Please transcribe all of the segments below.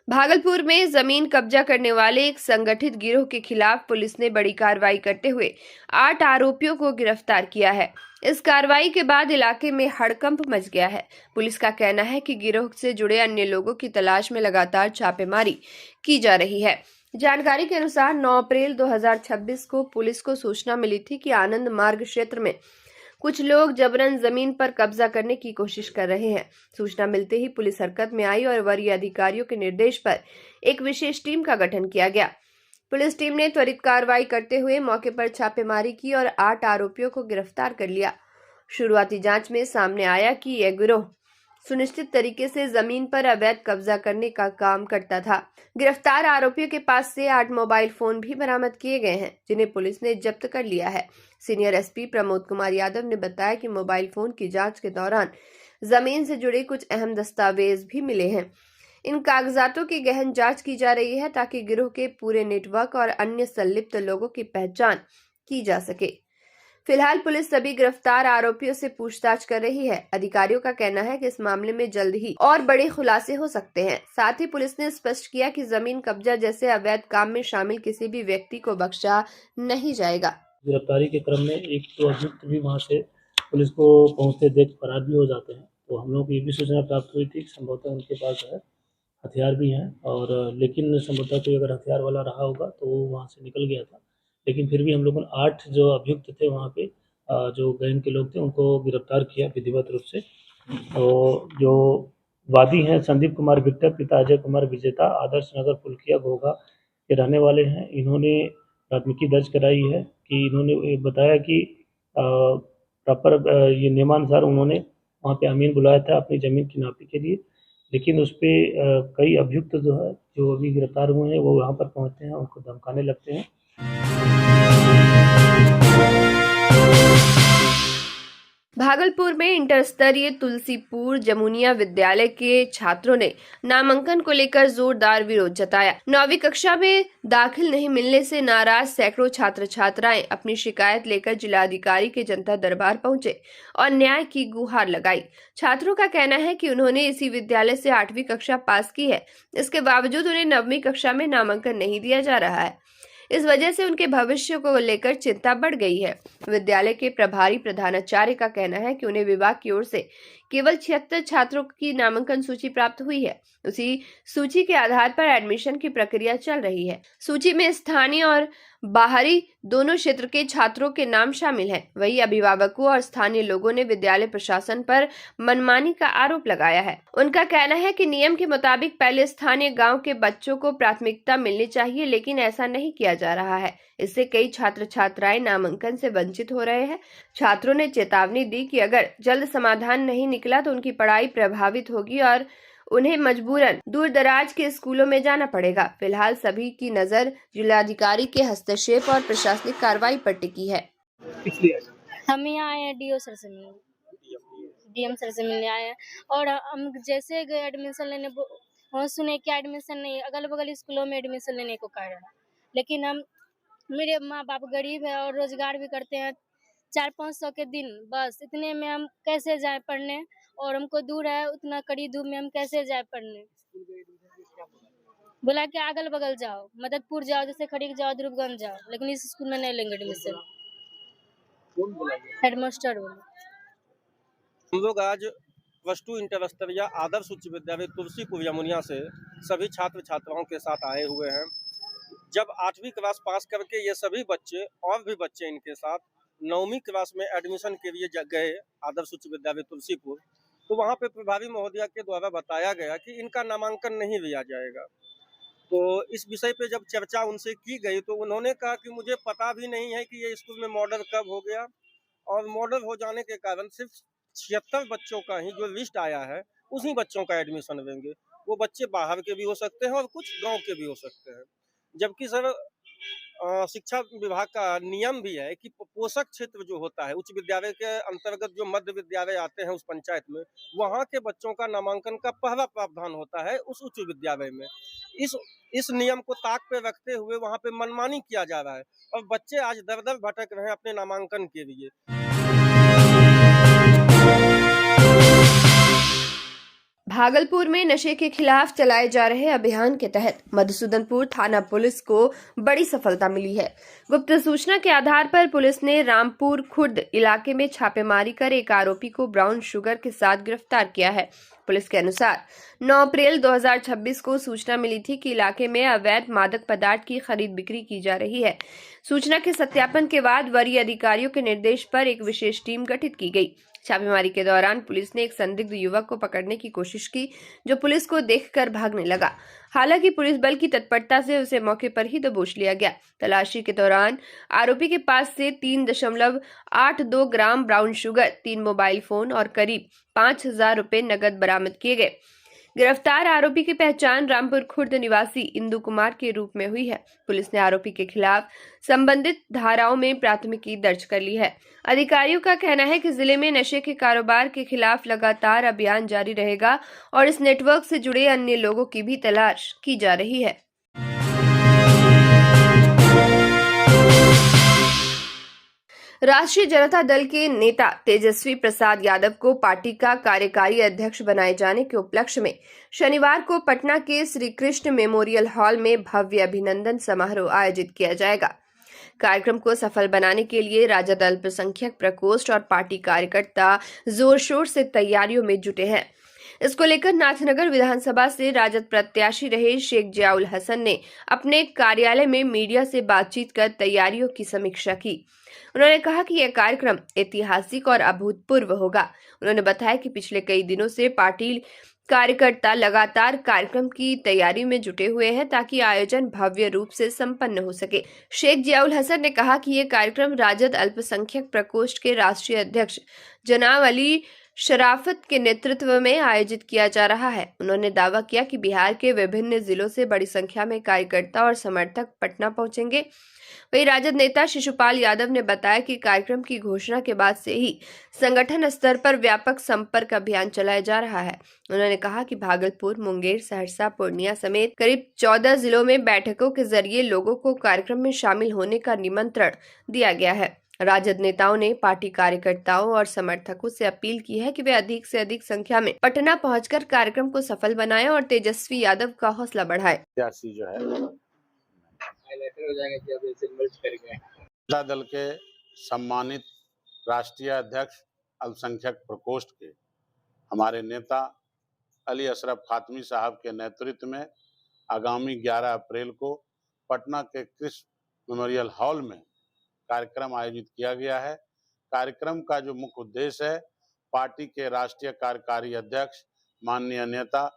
भागलपुर में जमीन कब्जा करने वाले एक संगठित गिरोह के खिलाफ पुलिस ने बड़ी कार्रवाई करते हुए 8 आरोपियों को गिरफ्तार किया है। इस कार्रवाई के बाद इलाके में हड़कंप मच गया है। पुलिस का कहना है कि गिरोह से जुड़े अन्य लोगों की तलाश में लगातार छापेमारी की जा रही है। जानकारी के अनुसार 9 अप्रैल 2026 को पुलिस को सूचना मिली थी कि आनंद मार्ग क्षेत्र में कुछ लोग जबरन जमीन पर कब्जा करने की कोशिश कर रहे हैं। सूचना मिलते ही पुलिस हरकत में आई और वरीय अधिकारियों के निर्देश पर एक विशेष टीम का गठन किया गया। पुलिस टीम ने त्वरित कार्रवाई करते हुए मौके पर छापेमारी की और 8 आरोपियों को गिरफ्तार कर लिया। शुरुआती जांच में सामने आया कि यह गिरोह सुनिश्चित तरीके से जमीन पर अवैध कब्जा करने का काम करता था। गिरफ्तार आरोपियों के पास से 8 मोबाइल फोन भी बरामद किए गए हैं, जिन्हें पुलिस ने जब्त कर लिया है। सीनियर एसपी प्रमोद कुमार यादव ने बताया कि मोबाइल फोन की जांच के दौरान जमीन से जुड़े कुछ अहम दस्तावेज भी मिले हैं। इन कागजातों की गहन जांच की जा रही है ताकि गिरोह के पूरे नेटवर्क और अन्य संलिप्त लोगों की पहचान की जा सके। फिलहाल पुलिस सभी गिरफ्तार आरोपियों से पूछताछ कर रही है। अधिकारियों का कहना है कि इस मामले में जल्द ही और बड़े खुलासे हो सकते हैं। साथ ही पुलिस ने स्पष्ट किया कि जमीन कब्जा जैसे अवैध काम में शामिल किसी भी व्यक्ति को बख्शा नहीं जाएगा। गिरफ्तारी के क्रम में एक तो अभियुक्त भी वहां से पुलिस को पहुंचते देख फरार भी हो जाते हैं, तो हम लोग को ये भी सूचना प्राप्त हुई थी कि संभवतः उनके पास हथियार भी हैं, और लेकिन संभवतः कोई अगर हथियार वाला रहा होगा तो वो वहाँ से निकल गया था। लेकिन फिर भी हम लोगों ने 8 जो अभियुक्त थे वहाँ पे जो गैंग के लोग थे उनको गिरफ्तार किया विधिवत रूप से। तो जो वादी हैं संदीप कुमार विक्टर, पिता अजय कुमार विजेता, आदर्श नगर पुलकिया घोघा के रहने वाले हैं। इन्होंने प्राथमिकी दर्ज कराई है कि इन्होंने ये बताया कि प्रॉपर ये नियमानुसार उन्होंने वहाँ पे अमीन बुलाया था अपनी ज़मीन की नापी के लिए, लेकिन उस पर कई अभियुक्त जो है जो अभी गिरफ्तार हुए हैं वो वहाँ पर पहुँचते हैं, उनको धमकाने लगते हैं। भागलपुर में इंटर स्तरीय तुलसीपुर जमुनिया विद्यालय के छात्रों ने नामांकन को लेकर जोरदार विरोध जताया। 9वीं कक्षा में दाखिल नहीं मिलने से नाराज सैकड़ों छात्र छात्राएं अपनी शिकायत लेकर जिलाधिकारी के जनता दरबार पहुंचे और न्याय की गुहार लगाई। छात्रों का कहना है कि उन्होंने इसी विद्यालय से 8वीं कक्षा पास की है, इसके बावजूद उन्हें 9वीं कक्षा में नामांकन नहीं दिया जा रहा है। इस वजह से उनके भविष्य को लेकर चिंता बढ़ गई है। विद्यालय के प्रभारी प्रधानाचार्य का कहना है कि उन्हें विभाग की ओर से केवल 76 छात्रों की नामांकन सूची प्राप्त हुई है। उसी सूची के आधार पर एडमिशन की प्रक्रिया चल रही है। सूची में स्थानीय और बाहरी दोनों क्षेत्र के छात्रों के नाम शामिल हैं। वहीं अभिभावकों और स्थानीय लोगों ने विद्यालय प्रशासन पर मनमानी का आरोप लगाया है। उनका कहना है कि नियम के मुताबिक पहले स्थानीय गांव के बच्चों को प्राथमिकता मिलनी चाहिए, लेकिन ऐसा नहीं किया जा रहा है। इससे कई छात्र छात्राएं नामांकन से वंचित हो रहे हैं। छात्रों ने चेतावनी दी कि अगर जल्द समाधान नहीं निकला तो उनकी पढ़ाई प्रभावित होगी और उन्हें मजबूरन दूर दराज के स्कूलों में जाना पड़ेगा। फिलहाल सभी की नजर जिलाधिकारी के हस्तक्षेप और प्रशासनिक कार्रवाई पर टिकी है। हम यहाँ आए हैं डीओ सर से मिलने, डीएम सर से मिलने आए हैं, और हम जैसे गए एडमिशन लेने, हम सुने कि एडमिशन नहीं, अगल बगल स्कूलों में एडमिशन लेने को कह रहा है। लेकिन हम, मेरे माँ बाप गरीब है और रोजगार भी करते हैं, 400-500 के दिन, बस इतने में हम कैसे जाए पढ़ने, और हमको दूर है, उतना कड़ी धूप में हम कैसे जाए पढ़ने। बोला कि अगल बगल जाओ, मददपुर जाओ, जैसे खड़ीक जाओ, ध्रुवगंज जाओ, लेकिन इस स्कूल में नहीं लेंगे एडमिशन। हेडमास्टर बोले। हम लोग आज +2 इंटर स्तरीय आदर्श उच्च विद्यालय तुलसीपुर यमुनिया से सभी छात्र छात्राओं के साथ आए हुए हैं। जब 8वीं क्लास पास करके ये सभी बच्चे और भी बच्चे इनके साथ 9वीं क्लास में एडमिशन के लिए गए आदर्श उच्च विद्यालय तुलसीपुर, तो वहाँ पे प्रभारी महोदया के द्वारा बताया गया कि इनका नामांकन नहीं लिया जाएगा। तो इस विषय पे जब चर्चा उनसे की गई तो उन्होंने कहा कि मुझे पता भी नहीं है कि ये स्कूल में मॉडल कब हो गया, और मॉडल हो जाने के कारण सिर्फ 76 बच्चों का ही जो लिस्ट आया है उसी बच्चों का एडमिशन लेंगे। वो बच्चे बाहर के भी हो सकते हैं और कुछ गांव के भी हो सकते हैं। जबकि सर शिक्षा विभाग का नियम भी है कि पोषक क्षेत्र जो होता है उच्च विद्यालय के अंतर्गत, जो मध्य विद्यालय आते हैं उस पंचायत में, वहाँ के बच्चों का नामांकन का पहला प्रावधान होता है उस उच्च विद्यालय में। इस नियम को ताक पे रखते हुए वहाँ पे मनमानी किया जा रहा है और बच्चे आज दर दर भटक रहे हैं अपने नामांकन के लिए। भागलपुर में नशे के खिलाफ चलाए जा रहे अभियान के तहत मधुसूदनपुर थाना पुलिस को बड़ी सफलता मिली है। गुप्त सूचना के आधार पर पुलिस ने रामपुर खुर्द इलाके में छापेमारी कर एक आरोपी को ब्राउन शुगर के साथ गिरफ्तार किया है। पुलिस के अनुसार 9 अप्रैल 2026 को सूचना मिली थी कि इलाके में अवैध मादक पदार्थ की खरीद बिक्री की जा रही है। सूचना के सत्यापन के बाद वरीय अधिकारियों के निर्देश पर एक विशेष टीम गठित की गई। छापेमारी के दौरान पुलिस ने एक संदिग्ध युवक को पकड़ने की कोशिश की, जो पुलिस को देखकर भागने लगा। हालांकि पुलिस बल की तत्परता से उसे मौके पर ही दबोच लिया गया। तलाशी के दौरान आरोपी के पास से 3.82 gram brown sugar, 3 mobile phone और करीब 5,000 रुपए नकद बरामद किए गए। गिरफ्तार आरोपी की पहचान रामपुर खुर्द निवासी इंदु कुमार के रूप में हुई है। पुलिस ने आरोपी के खिलाफ संबंधित धाराओं में प्राथमिकी दर्ज कर ली है। अधिकारियों का कहना है कि जिले में नशे के कारोबार के खिलाफ लगातार अभियान जारी रहेगा और इस नेटवर्क से जुड़े अन्य लोगों की भी तलाश की जा रही है। राष्ट्रीय जनता दल के नेता तेजस्वी प्रसाद यादव को पार्टी का कार्यकारी अध्यक्ष बनाए जाने के उपलक्ष्य में शनिवार को पटना के श्री कृष्ण मेमोरियल हॉल में भव्य अभिनंदन समारोह आयोजित किया जाएगा। कार्यक्रम को सफल बनाने के लिए राजद अल्पसंख्यक प्रकोष्ठ और पार्टी कार्यकर्ता जोर शोर से तैयारियों में जुटे हैं। इसको लेकर नाथनगर विधानसभा से राजद प्रत्याशी रहे शेख जियाउल हसन ने अपने कार्यालय में मीडिया से बातचीत कर तैयारियों की समीक्षा की। उन्होंने कहा कि यह कार्यक्रम ऐतिहासिक और अभूतपूर्व होगा। उन्होंने बताया कि पिछले कई दिनों से पार्टी कार्यकर्ता लगातार कार्यक्रम की तैयारी में जुटे हुए हैं ताकि आयोजन भव्य रूप से संपन्न हो सके। शेख जियाउल हसन ने कहा कि यह कार्यक्रम राजद अल्पसंख्यक प्रकोष्ठ के राष्ट्रीय अध्यक्ष जनाब अली शराफत के नेतृत्व में आयोजित किया जा रहा है। उन्होंने दावा किया कि बिहार के विभिन्न जिलों से बड़ी संख्या में कार्यकर्ता और समर्थक पटना पहुंचेंगे। वहीं राजद नेता शिशुपाल यादव ने बताया कि कार्यक्रम की घोषणा के बाद से ही संगठन स्तर पर व्यापक संपर्क अभियान चलाया जा रहा है। उन्होंने कहा कि भागलपुर, मुंगेर, सहरसा, पूर्णिया समेत करीब 14 जिलों में बैठकों के जरिए लोगों को कार्यक्रम में शामिल होने का निमंत्रण दिया गया है। राजद नेताओं ने पार्टी कार्यकर्ताओं और समर्थकों से अपील की है कि वे अधिक से अधिक संख्या में पटना पहुंचकर कार्यक्रम को सफल बनाएं और तेजस्वी यादव का हौसला बढ़ाएं। जनता दल के सम्मानित राष्ट्रीय अध्यक्ष अल्पसंख्यक प्रकोष्ठ के हमारे नेता अली अशरफ फातमी साहब के नेतृत्व में आगामी 11 अप्रैल को पटना के कृष्ण मेमोरियल हॉल में कार्यक्रम आयोजित किया गया है। कार्यक्रम का जो मुख्य उद्देश्य है, पार्टी के राष्ट्रीय कार्यकारी अध्यक्ष माननीय नेता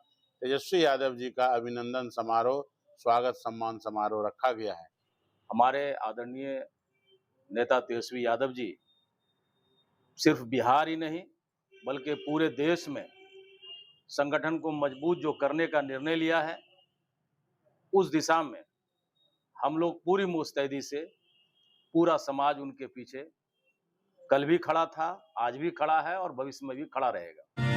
तेजस्वी यादव जी का अभिनंदन समारोह, स्वागत सम्मान समारोह रखा गया है। हमारे आदरणीय नेता तेजस्वी यादव जी सिर्फ बिहार ही नहीं बल्कि पूरे देश में संगठन को मजबूत जो करने का निर्णय लिया है, उस दिशा में हम लोग पूरी मुस्तैदी से, पूरा समाज उनके पीछे कल भी खड़ा था, आज भी खड़ा है और भविष्य में भी खड़ा रहेगा।